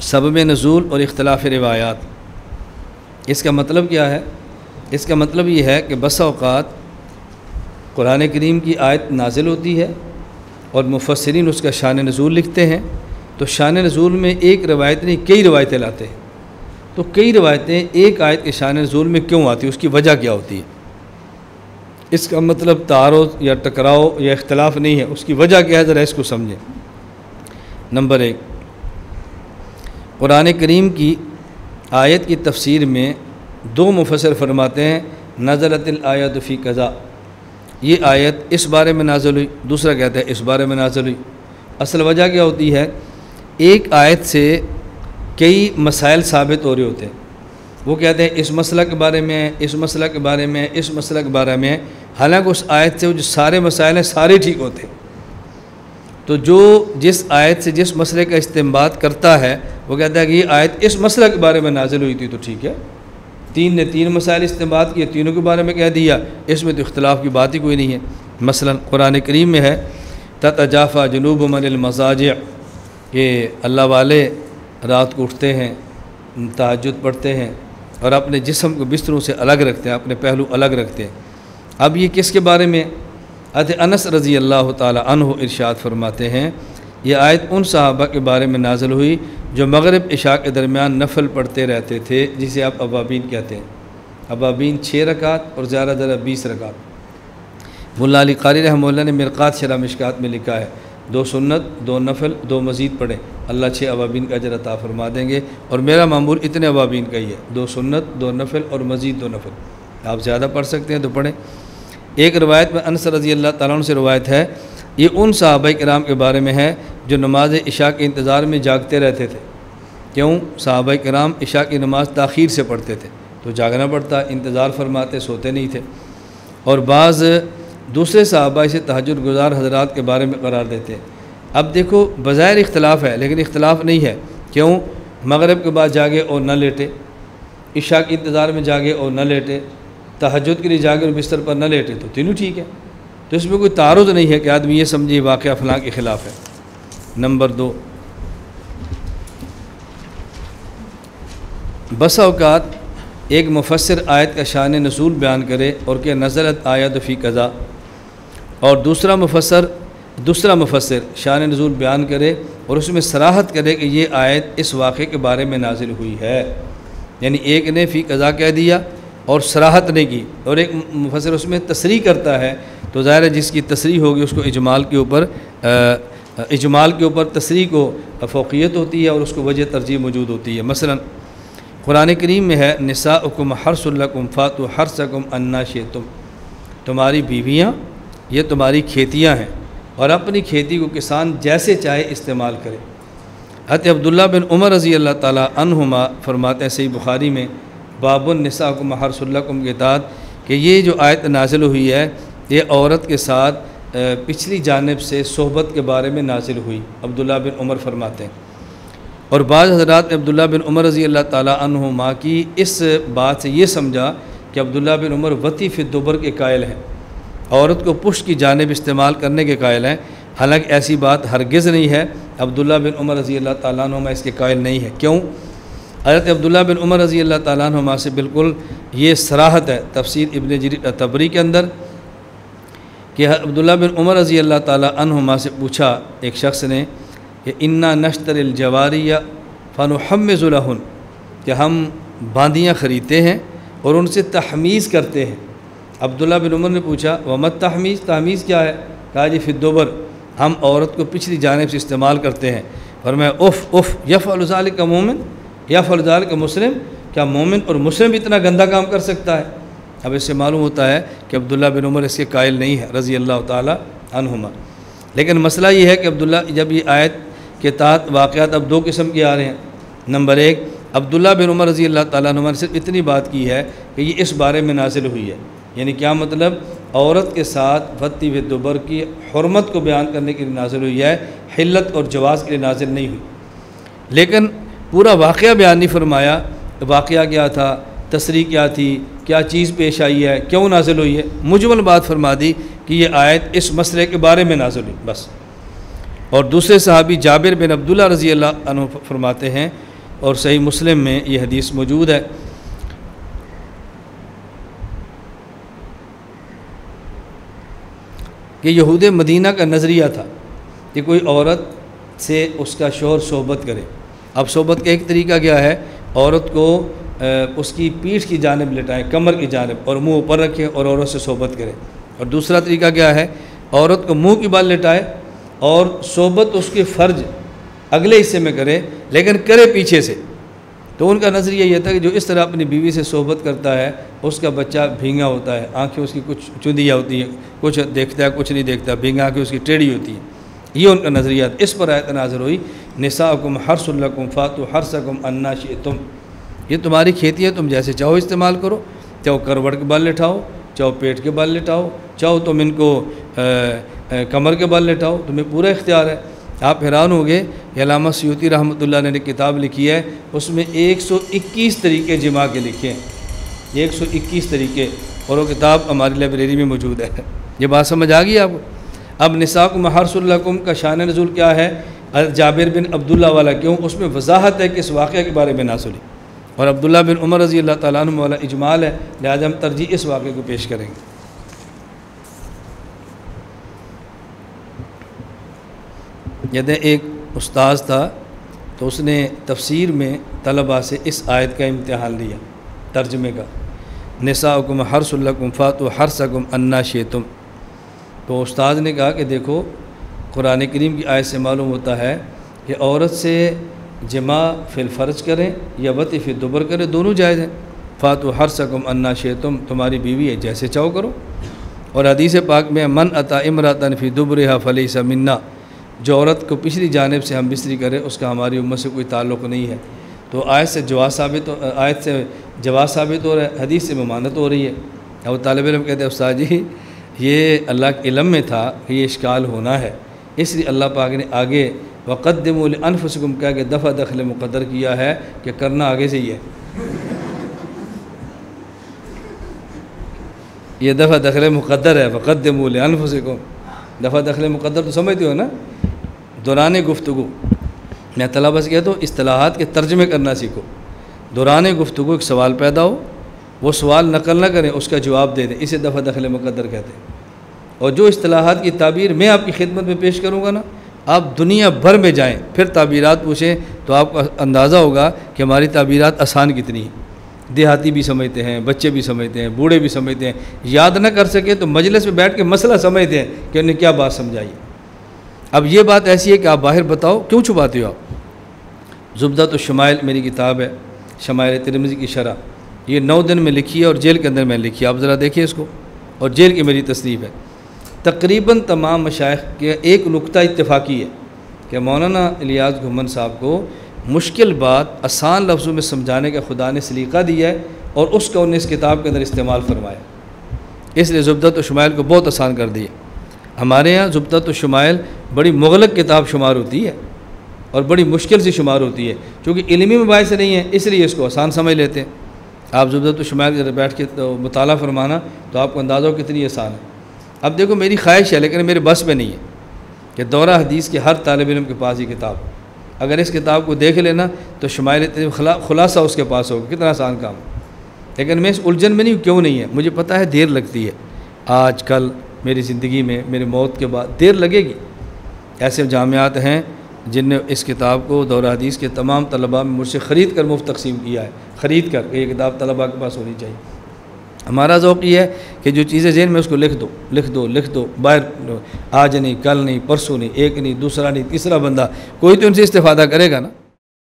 सबब नुज़ूल और इख्तिलाफ़ रिवायात। इसका मतलब क्या है? इसका मतलब ये है कि बसा औक़ात कुरान करीम की आयत नाज़िल होती है और मुफ़स्सिरीन उसका शान नुज़ूल लिखते हैं, तो शान नुज़ूल में एक रवायत नहीं कई रवायतें लाते हैं। तो कई रवायतें एक आयत के शान नुज़ूल में क्यों आती है, उसकी वजह क्या होती है? इसका मतलब तारुज़ या टकराव या इख्तिलाफ़ नहीं है, उसकी वजह क्या है, ज़रा इसको समझें। नंबर 1, कुरान करीम की आयत की तफसीर में दो मुफस्सिर फरमाते हैं नज़लतिल आयत फ़ी कज़ा, ये आयत इस बारे में नाज़िल हुई, दूसरा कहता है इस बारे में नाज़िल हुई। असल वजह क्या होती है? एक आयत से कई मसाइल साबित हो रहे होते हैं। वो कहते हैं इस मसला के बारे में, इस मसला के बारे में, इस मसला के बारे में, हालांकि उस आयत से वो जो सारे मसाइल हैं सारे ठीक होते हैं। तो जो जिस आयत से जिस मसले का इस्तेमाल करता है वो कहता है कि ये आयत इस मसला के बारे में नाज़िल हुई थी, तो ठीक है। तीन ने तीन मसाइल इस्तेमाल किए, तीनों के बारे में कह दिया, इसमें तो इख्तिलाफ़ की बात ही कोई नहीं है। मसलन कुरान करीम में है ततजाफ़ा जुनूबुहुम अनिल मज़ाजिअ, कि अल्लाह वाले रात को उठते हैं, तहज्जुद पढ़ते हैं और अपने जिस्म को बिस्तरों से अलग रखते हैं, अपने पहलू अलग रखते हैं। अब ये किसके बारे में? अनस रज़ी अल्लाह ताला अन्हु इरशाद फरमाते हैं ये आयत उन सहाबा के बारे में नाज़िल हुई जो मगरिब इशा के दरमियान नफल पढ़ते रहते थे, जिसे आप अवाबीन कहते हैं। अवाबीन 6 रकात और ज़्यादा ज़्यादा 20 रकात। मुल्ला अली क़ारी रहमतुल्लाह ने मिरक़ात शरह मिशकात में लिखा है 2 सुन्नत 2 नफल 2 मज़ीद पढ़ें, अल्लाह 6 अवाबीन का अजर अता फरमा देंगे। और मेरा मामूल इतने अवाबीन का ही है, 2 सुन्नत 2 नफल और मज़ीद 2 नफल। आप ज़्यादा पढ़ सकते हैं तो पढ़ें। एक रवायत में अनस रज़ी अल्लाह ताला अन्हु से रवायत है, ये उन सहाबाए किराम के बारे में है जो नमाज इशा के इंतज़ार में जागते रहते थे। क्यों? सहाबाए किराम इशा की नमाज़ ताख़ीर से पढ़ते थे तो जागना पड़ता, इंतज़ार फरमाते, सोते नहीं थे। और बाज़ दूसरे सहाबा इसे तहज्जुद गुज़ार हज़रात के बारे में करार देते हैं। अब देखो बज़ाहिर इख्तिलाफ़ है लेकिन इख्तिलाफ़ नहीं है। क्यों? मगरिब के बाद जागे और न लेटे, इशा के इंतज़ार में जागे और न लेटे, तहज्जुद के लिए जागे और बिस्तर पर न लेटे, तो तीनों ठीक है। तो इसमें कोई तारुज़ नहीं है कि आदमी ये समझे वाक़या फ़लाँ के ख़िलाफ़ है। नंबर 2, बसा औक़ात एक मुफस्सिर आयत का शान नुज़ूल बयान करे और कि नज़लत आयत फ़ी कज़ा, और दूसरा मुफस्सिर शान नुज़ूल बयान करे और उसमें सराहत करे कि ये आयत इस वाक़े के बारे में नाज़िल हुई है। यानी एक ने फ़ी कज़ा कह दिया और सराहत नहीं की, और एक मुफस्सिर उसमें तसरीह करता है, तो ज़ाहिर है जिसकी तसरीह होगी उसको इजमाल के ऊपर तसरीह को फ़ौक़ियत होती है और उसको वजह तरजीह मौजूद होती है। मसलन कुरान करीम में है निसाउकुम हर्सुल लकुम फ़ातू हर्सकुम अन्ना शिअ्तुम, तुम्हारी बीवियाँ ये तुम्हारी खेतियाँ हैं और अपनी खेती को किसान जैसे चाहे इस्तेमाल करे। हज़रत अब्दुल्लाह बिन उमर रज़ी अल्लाह ताला अन्हुमा फरमाते हैं सही बुखारी में बाबुन निसाउकुम हर्सुल लकुम के तहत कि ये जो आयत नाज़िल हुई है ये औरत के साथ पिछली जानिब से सोहबत के बारे में नाज़िल हुई, अब्दुल्लाह बिन उमर फरमाते हैं। और बाज़ हज़रात अब्दुल्लाह बिन उमर रज़ी अल्लाह ताला अन्हुमा की इस बात से ये समझा कि अब्दुल्लाह बिन उमर वती फ़ी दुबर के कायल हैं, औरत को पुष्ट की जानिब इस्तेमाल करने के कायल हैं। हालांकि ऐसी बात हरगिज़ नहीं है, अब्दुल्लाह बिन उमर रज़ी अल्लाह ताला अन्हुमा इसके कायल नहीं है। क्यों? हज़रत अब्दुल्लाह बिन उमर रज़ी अल्लाह ताला अन्हुमा से बिल्कुल ये सराहत है तफ़सीर इब्न जरीर तबरी के अंदर कि अब्दुल्लाह बिन उमर रज़ी अल्लाह ताला अन्हुमा से पूछा एक शख्स ने कि इन्ना नश्तरिल जवारिया फ़नुहम्मिज़ु लहुन, कि हम बांदियाँ ख़रीदते हैं और उनसे तहमीज़ करते हैं। अब्दुल्लाह बिन उमर ने पूछा वमत तहमीज़, तहमीज़ क्या है? कहा जी फिद्दुबर, हम औरत को पिछली जानिब से इस्तेमाल करते हैं। और मैं उफ़ यफ़अलु ज़ालिका मोमिन यफ़अलु ज़ालिका मुस्लिम, क्या मोमिन और मुस्लिम भी इतना गंदा काम कर सकता है? अब इससे मालूम होता है कि अब्दुल्लाह बिन उमर इसके कायल नहीं है रज़ी अल्लाह ताला अन्हुमा। लेकिन मसला ये है कि अब्दुल्लाह जब ये आयत के तहत वाक़यात अब 2 किस्म के आ रहे हैं। नंबर 1, अब्दुल्लाह बिन उमर रज़ी अल्लाह ताला अन्हुमा ने सिर्फ इतनी बात की है कि ये इस बारे में नाज़िल हुई है। यानी क्या मतलब? औरत के साथ वती व दुबर की हुर्मत को बयान करने के लिए नाज़िल हुई है, हिल्लत और जवाज़ के लिए नाज़िल नहीं हुई। लेकिन पूरा वाक़या बयान नहीं फरमाया, वाक़या क्या था, तसरीह क्या थी, क्या चीज़ पेश आई है, क्यों नाज़िल हुई है। मुजमल बात फरमा दी कि ये आयत इस मसले के बारे में नाज़िल हुई बस। और दूसरे सहाबी जाबिर बिन अब्दुल्ला रज़ी अल्लाह अन्हु फरमाते हैं, और सही मुस्लिम में ये हदीस मौजूद है कि यहूद मदीना का नज़रिया था कि कोई औरत से उसका शौहर सोहबत करे। अब सोहबत का एक तरीका क्या है, औरत को उसकी पीठ की जानिब लिटाएं, कमर की जानिब, और मुंह ऊपर रखे और औरत से सोहबत करे। और दूसरा तरीका क्या है, औरत को मुंह की बाल लिटाए और सोहबत उसके फ़र्ज अगले हिस्से में करे, लेकिन करे पीछे से। तो उनका नज़रिया ये था कि जो इस तरह अपनी बीवी से सोहबत करता है उसका बच्चा भींगा होता है, आंखें उसकी कुछ चुंदिया होती हैं, कुछ देखता है कुछ नहीं देखता, भींगा आंखें उसकी टेढ़ी होती हैं। ये उनका नज़रिया। इस पर आयत नाज़िल हुई, निसाकुम हर्सुल लकुम फातु हर्सकुम अन्ना शिअ्तुम, ये तुम्हारी खेती है, तुम जैसे चाहो इस्तेमाल करो, चाहो करवट के बाल लिटाओ, चाहो पेट के बाल लिटाओ, चाहो तुम इनको कमर के बाल लिटाओ, तुम्हें पूरा इख्तियार है। आप हैरान हो गए, अल्लामा सयूती रहमतुल्लाह ने किताब लिखी है, उसमें 121 तरीके जिमा के लिखे हैं, 121 तरीके, और वो किताब हमारी लाइब्रेरी में मौजूद है। ये बात समझ आ गई आपको? अब निसाकुम हर्सुल लकुम का शान नज़ुल क्या है, जाबिर बिन अब्दुल्ला वाला क्यों, उसमें वजाहत है कि इस वाक़े के बारे में नाज़िल, और अब्दुल्ला बिन उमर रज़ी अल्लाह तआला अन्हु वाला इजमाल है, लिहाजा हम तरजीह इस वाक़े को पेश करेंगे। यदि एक उस्ताद था तो उसने तफसीर में तलबा से इस आयत का इम्तिहान लिया तर्जमे का, निसाउकुम हर्सुल लकुम फातु हर्सकुम अन्ना शिअ्तुम। तो उस्ताद ने कहा कि देखो, कुरान करीम की आयत से मालूम होता है कि औरत से जमा फिल फ़र्ज करें या वती फ़िल दुबर करें, दोनों जायज़ हैं। फातु हर्सकुम अन्ना शिअ्तुम, तुम्हारी बीवी है जैसे चाहो करो। और हदीस पाक में मन अता इमरातन फ़ी दुबरिहा फलैसा मिन्ना, जो औरत को पिछली जानिब से हम बिस्तरी करें उसका हमारी उम्मत से कोई ताल्लुक़ नहीं है। तो आयत से जवाब साबित हो रहा है, हदीस से ममानत हो रही है। अब तालिब इल्म कहते हैं उस्ताद जी ये अल्लाह के इल्म में था कि ये इश्काल होना है, इसलिए अल्लाह पाक ने आगे वक़द्दिमू लिअन्फुसिकुम कह के दफ़ा दखल मुक़द्दर किया है कि करना आगे से ही है। ये दफ़ा दखल मुक़द्दर है, वक़द्दिमू लिअन्फुसिकुम, दफ़ा दखल मुक़द्दर तो समझते हो ना, दौरान गुफ्तगू। मैं तलबा से कहता हूँ इस्तिलाहात के तर्जमे करना सीखो। दौरान गुफ्तगू एक सवाल पैदा हो, वो सवाल नकल ना करें, उसका जवाब दे दें, इसे दफ़ा दखल मुक़द्दर कहते हैं। और जो इस्तिलाहात की ताबीर मैं आपकी खिदमत में पेश करूँगा ना, आप दुनिया भर में जाएँ फिर ताबीरात पूछें तो आपको अंदाज़ा होगा कि हमारी ताबीरात आसान कितनी है। देहाती भी समझते हैं, बच्चे भी समझते हैं, बूढ़े भी समझते हैं, याद ना कर सके तो मजलिस में बैठ के मसला समझते हैं कि उन्हें क्या बात समझाई। अब ये बात ऐसी है कि आप बाहर बताओ, क्यों छुपाते हो आप? ज़ुब्दतुश शमाइल मेरी किताब है, शमाइल तिरमिज़ी की शरह, ये 9 दिन में लिखी है और जेल के अंदर मैंने लिखी है, आप ज़रा देखिए इसको, और जेल की मेरी तसनीफ़ है। तकरीबन तमाम मशाइख के एक नुक्ता इत्तेफाकी है कि मौलाना इलियास घुमन साहब को मुश्किल बात आसान लफ्ज़ों में समझाने का खुदा ने सलीक़ा दिया है और उसका उन्हें इस किताब के अंदर इस्तेमाल फरमाया, इसलिए ज़ुब्दतुश शमाइल को बहुत आसान कर दिया। हमारे यहाँ ज़ुब्दतुश शमाइल बड़ी मुग़लक़ किताब शुमार होती है और बड़ी मुश्किल से शुमार होती है, क्योंकि इल्मी मबाहिस नहीं है, इसलिए इसको आसान समझ लेते हैं। आप ज़ुब्दतुश शमाइल के बैठ के तो मुताला फरमाना तो आपको अंदाज़ा हो कितनी आसान है। अब देखो मेरी ख्वाहिश है, लेकिन मेरे बस में नहीं है कि दौरा हदीस के हर तालिब इल्म के पास ये किताब, अगर इस किताब को देख लेना तो शमाइल खुलासा उसके पास होगा, कितना आसान काम। लेकिन मैं इस उलझन में नहीं, क्यों नहीं है, मुझे पता है देर लगती है, आज कल मेरी ज़िंदगी में मेरी मौत के बाद देर लगेगी। ऐसे जामियात हैं जिनने इस किताब को दौरा हदीस के तमाम तलबा में मुझसे ख़रीद कर मुफ्त तकसीम किया है, ख़रीद कर ये किताब तलबा के पास होनी चाहिए। हमारा ज़ौक़ ये है कि जो चीज़ें ज़हन में उसको लिख दो लिख दो लिख दो, बाहर आज नहीं, कल नहीं, परसों नहीं, एक नहीं, दूसरा नहीं, तीसरा बंदा, कोई तो उनसे इस्तिफ़ादा करेगा ना।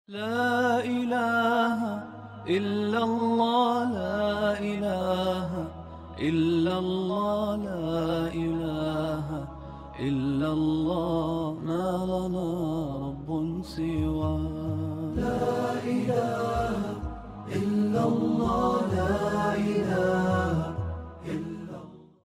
ला इलाहा इल्लल्लाह, ला इलाहा इल्लल्लाह, ला इलाहा इल्लल्लाह, मा लना रब्बुन सिवा, ला इलाहा इल्लल्लाह, ला इलाहा